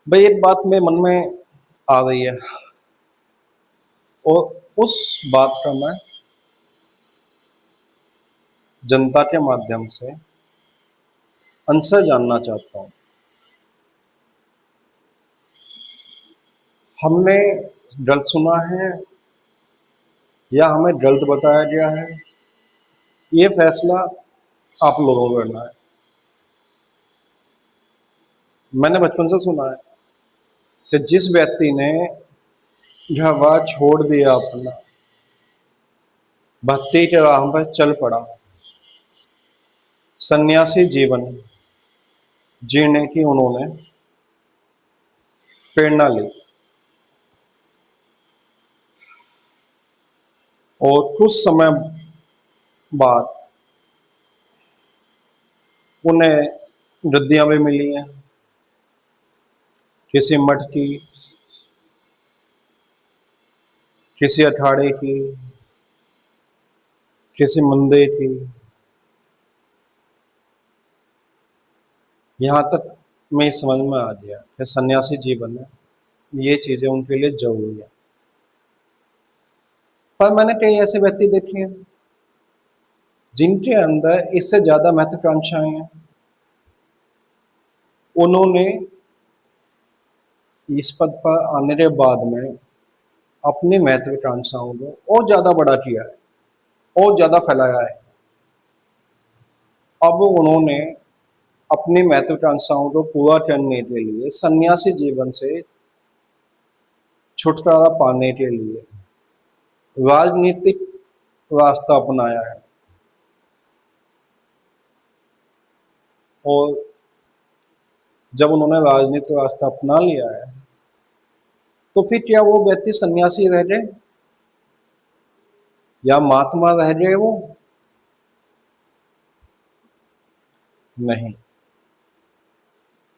भाई एक बात मेरे मन में आ रही है और उस बात का मैं जनता के माध्यम से आंसर जानना चाहता हूँ। हमने गलत सुना है या हमें गलत बताया गया है, ये फैसला आप लोगों को करना है। मैंने बचपन से सुना है कि जिस व्यक्ति ने घर बार छोड़ दिया, अपना भक्ति के राह पर चल पड़ा, सन्यासी जीवन जीने की उन्होंने प्रेरणा ली और कुछ समय बाद उन्हें गद्दियां भी मिली हैं, किसी मठ की, किसी अखाड़े की, किसी मंदिर की। यहाँ तक मैं समझ में आ गया कि सन्यासी जीवन में ये चीजें उनके लिए जरूरी है। पर मैंने कई ऐसे व्यक्ति देखे हैं जिनके अंदर इससे ज्यादा महत्वाकांक्षाएं हैं। उन्होंने इस पद पर आने के बाद में अपनी महत्वाकांक्षाओं को और ज्यादा बड़ा किया है और ज्यादा फैलाया है। अब उन्होंने अपनी महत्वाकांक्षाओं को पूरा करने के लिए सन्यासी जीवन से छुटकारा पाने के लिए राजनीतिक रास्ता अपनाया है। और जब उन्होंने राजनीतिक रास्ता अपना लिया है तो फिर क्या वो व्यक्ति सन्यासी रह गए या महात्मा रह गए? वो नहीं।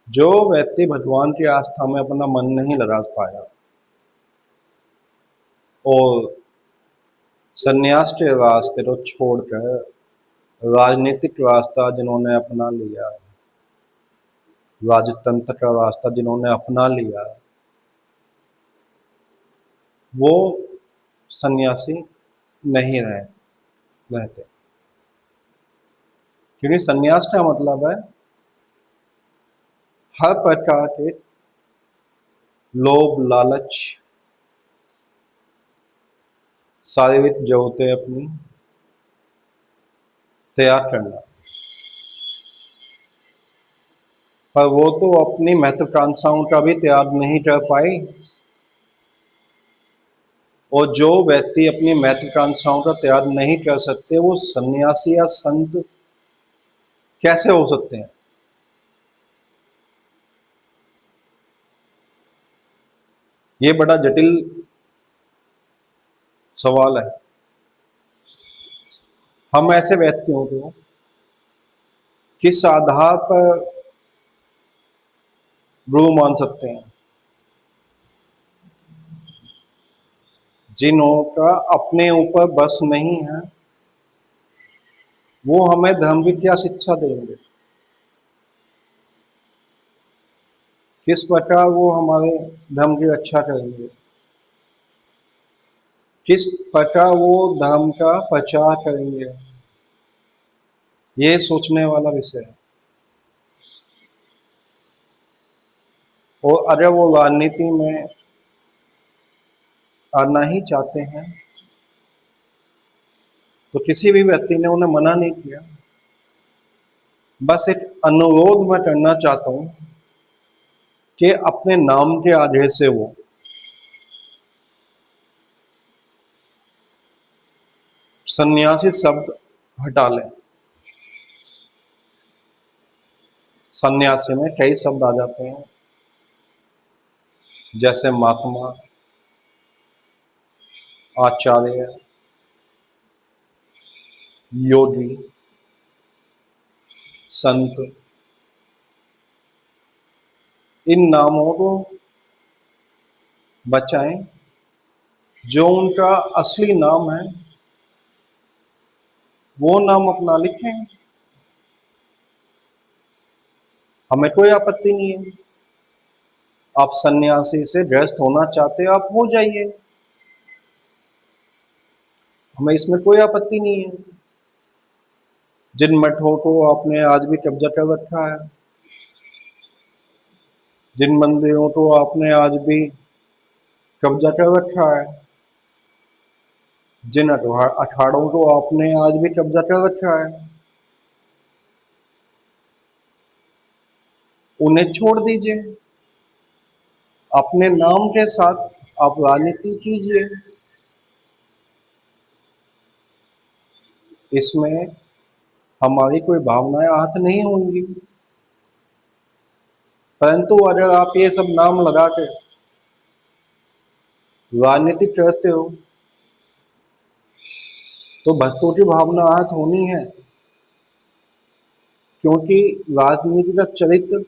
जो व्यक्ति भगवान की आस्था में अपना मन नहीं लगा पाया और सन्यास के रास्ते को छोड़कर राजनीतिक रास्ता जिन्होंने अपना लिया, राजतंत्र का रास्ता जिन्होंने अपना लिया, वो सन्यासी नहीं रहते। क्योंकि सन्यास का मतलब है हर प्रकार के लोभ लालच, शारीरिक जरूरतें अपनी त्याग करना। पर वो तो अपनी महत्वाकांक्षाओं का भी त्याग नहीं कर पाई। और जो व्यक्ति अपनी महत्वाकांक्षाओं का त्याग नहीं कर सकते, वो सन्यासी या संत कैसे हो सकते हैं? ये बड़ा जटिल सवाल है। हम ऐसे व्यक्तियों को किस आधार पर गुरु मान सकते हैं? जिन्हों का अपने ऊपर बस नहीं है, वो हमें धर्म की क्या शिक्षा देंगे? किस प्रकार वो हमारे धर्म की रक्षा करेंगे? किस प्रकार वो धर्म का प्रचार करेंगे? ये सोचने वाला विषय है। और अगर वो राजनीति में आना ही चाहते हैं तो किसी भी व्यक्ति ने उन्हें मना नहीं किया। बस एक अनुरोध मैं करना चाहता हूं कि अपने नाम के आगे से वो सन्यासी शब्द हटा लें। सन्यासी में कई शब्द आ जाते हैं, जैसे महात्मा, आचार्य, योगी, संत। इन नामों को बचाएं। जो उनका असली नाम है वो नाम अपना लिखें, हमें कोई आपत्ति नहीं है। आप सन्यासी से ग्रस्त होना चाहते हो, आप हो जाइए, हमें इसमें कोई आपत्ति नहीं है। जिन मठों को आपने आज भी कब्जा कर रखा है, जिन मंदिरों को आपने आज भी कब्जा कर रखा है, जिन अखाड़ों को आपने आज भी कब्जा कर रखा है, उन्हें छोड़ दीजिए। अपने नाम के साथ आप राजनीति कीजिए। इसमें हमारी कोई भावनाएं आहत नहीं होंगी। परंतु अगर आप ये सब नाम लगा के राजनीति करते हो तो भक्तों की भावना आहत होनी है, क्योंकि राजनीति का चरित्र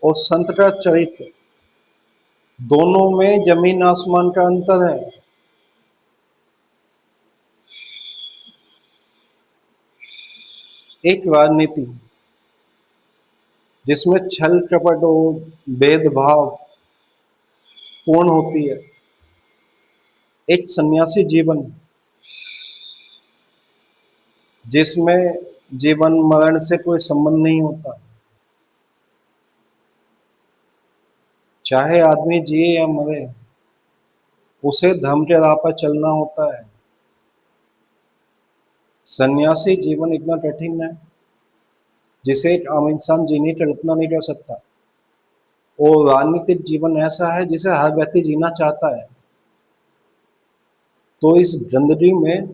और संत का चरित्र दोनों में जमीन आसमान का अंतर है। एक राजनीति जिसमें छल कपट और भेदभाव पूर्ण होती है, एक सन्यासी जीवन जिसमें जीवन मरण से कोई संबंध नहीं होता, चाहे आदमी जिए या मरे, उसे धर्म के राह पर चलना होता है। सन्यासी जीवन इतना कठिन है जिसे एक आम इंसान जीने की कल्पना नहीं कर सकता, और राजनीतिक जीवन ऐसा है जिसे हर व्यक्ति जीना चाहता है। तो इस जिंदगी में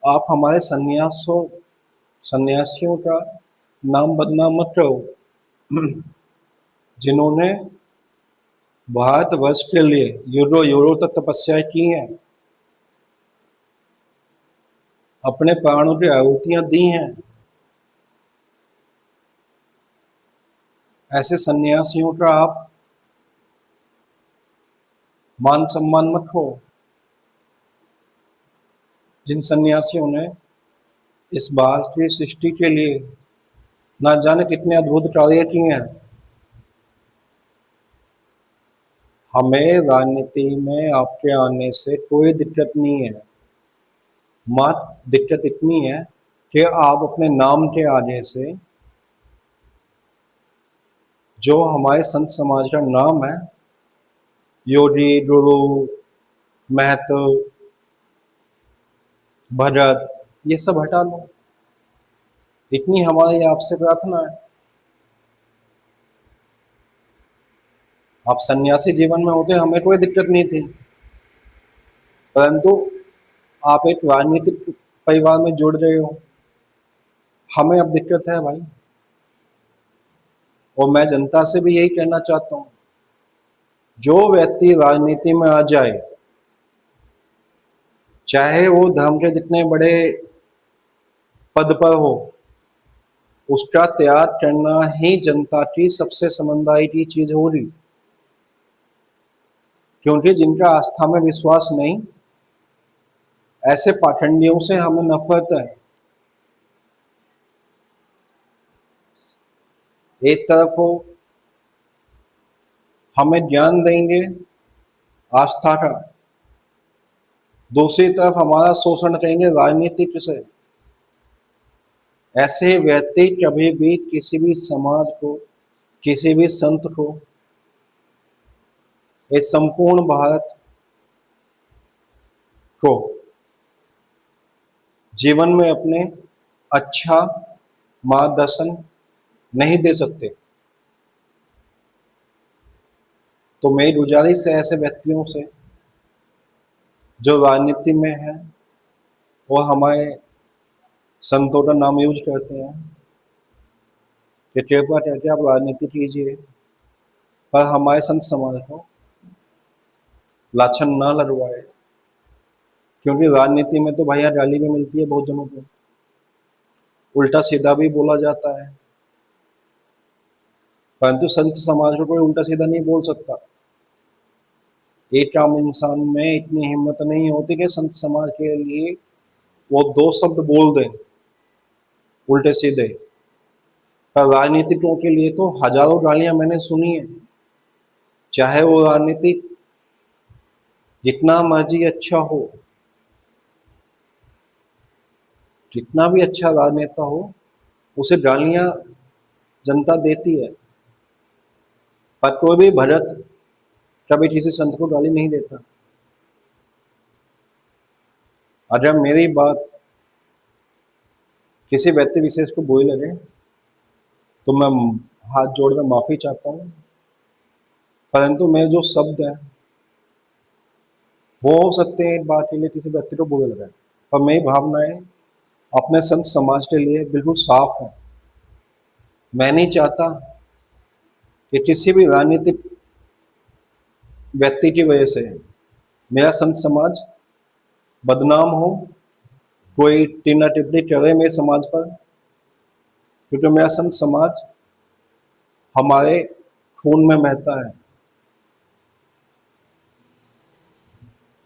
आप हमारे सन्यासियों का नाम बदनाम मत करो, जिन्होंने भारतवर्ष के लिए यूरो तक तपस्या की है, अपने प्राणों की आहुतियां दी हैं। ऐसे सन्यासियों का आप मान सम्मान मत खो, जिन सन्यासियों ने इस भारत की सृष्टि के लिए ना जाने कितने अद्भुत कार्य किए हैं। हमें राजनीति में आपके आने से कोई दिक्कत नहीं है, मात्र दिक्कत इतनी है कि आप अपने नाम के आगे से जो हमारे संत समाज का नाम है, योगी, गुरु, महतो, भगत, ये सब हटा लो। इतनी हमारी आपसे प्रार्थना है। आप सन्यासी जीवन में होते हमें कोई दिक्कत नहीं थी, परंतु आप एक राजनीतिक परिवार में जुड़ रहे हो, हमें अब दिक्कत है भाई। और मैं जनता से भी यही कहना चाहता हूँ, जो व्यक्ति राजनीति में आ जाए, चाहे वो धर्म के जितने बड़े पद पर हो, उसका त्याग करना ही जनता की सबसे समझदारी की चीज होगी। क्योंकि जिनका आस्था में विश्वास नहीं, ऐसे पाखंडियों से हमें नफरत है। एक तरफ वो हमें ज्ञान देंगे आस्था का, दूसरी तरफ हमारा शोषण करेंगे राजनीतिक से। ऐसे व्यक्ति कभी भी किसी भी समाज को, किसी भी संत को, इस संपूर्ण भारत को जीवन में अपने अच्छा मार्गदर्शन नहीं दे सकते। तो मेरी गुजारिश है ऐसे व्यक्तियों से जो राजनीति में है और हमारे संतों का नाम यूज करते हैं कि कृपया करके आप राजनीति कीजिए, पर हमारे संत समाज को लाछन ना लगवाए। क्योंकि राजनीति में तो भैया गाली भी मिलती है बहुत जनों को, उल्टा सीधा भी बोला जाता है, परंतु संत समाज को कोई उल्टा सीधा नहीं बोल सकता। एक आम इंसान में इतनी हिम्मत नहीं होती कि संत समाज के लिए वो दो शब्द बोल दे उल्टे सीधे। पर राजनीतिकों के लिए तो हजारों गालियां मैंने सुनी है, चाहे वो राजनीतिक जितना मर्जी अच्छा हो, जितना भी अच्छा राजनेता हो, उसे गालियां जनता देती है। पर कोई भी भगत कभी किसी संत को गाली नहीं देता। अगर मेरी बात किसी व्यक्ति विशेष को बुरी लगे तो मैं हाथ जोड़कर माफी चाहता हूँ, परंतु मेरे जो शब्द हैं वो हो सकते हैं एक बार के लिए किसी व्यक्ति को बुरे लगे, पर मेरी भावनाएं अपने संत समाज के लिए बिल्कुल साफ है। मैं नहीं चाहता कि किसी भी राजनीतिक व्यक्ति की वजह से मेरा संत समाज बदनाम हो, कोई टीना टिप्पणी करे मेरे समाज पर, क्योंकि मेरा संत समाज हमारे खून में बहता है।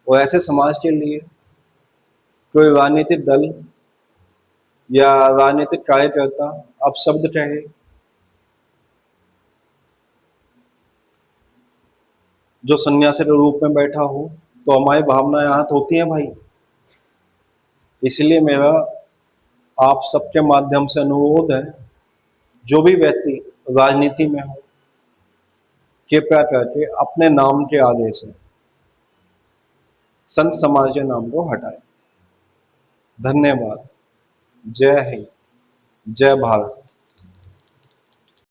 और ऐसे समाज के लिए कोई राजनीतिक दल या राजनीतिक कार्यकर्ता अपशब्द कहे, जो सन्यासी के रूप में बैठा हो, तो हमारी भावनाएं आहत होती हैं भाई। इसलिए मेरा आप सबके माध्यम से अनुरोध है, जो भी व्यक्ति राजनीति में हो, कृपया करके अपने नाम के आगे से संत समाज के नाम को हटाए। धन्यवाद। जय हिंद, जय भारत।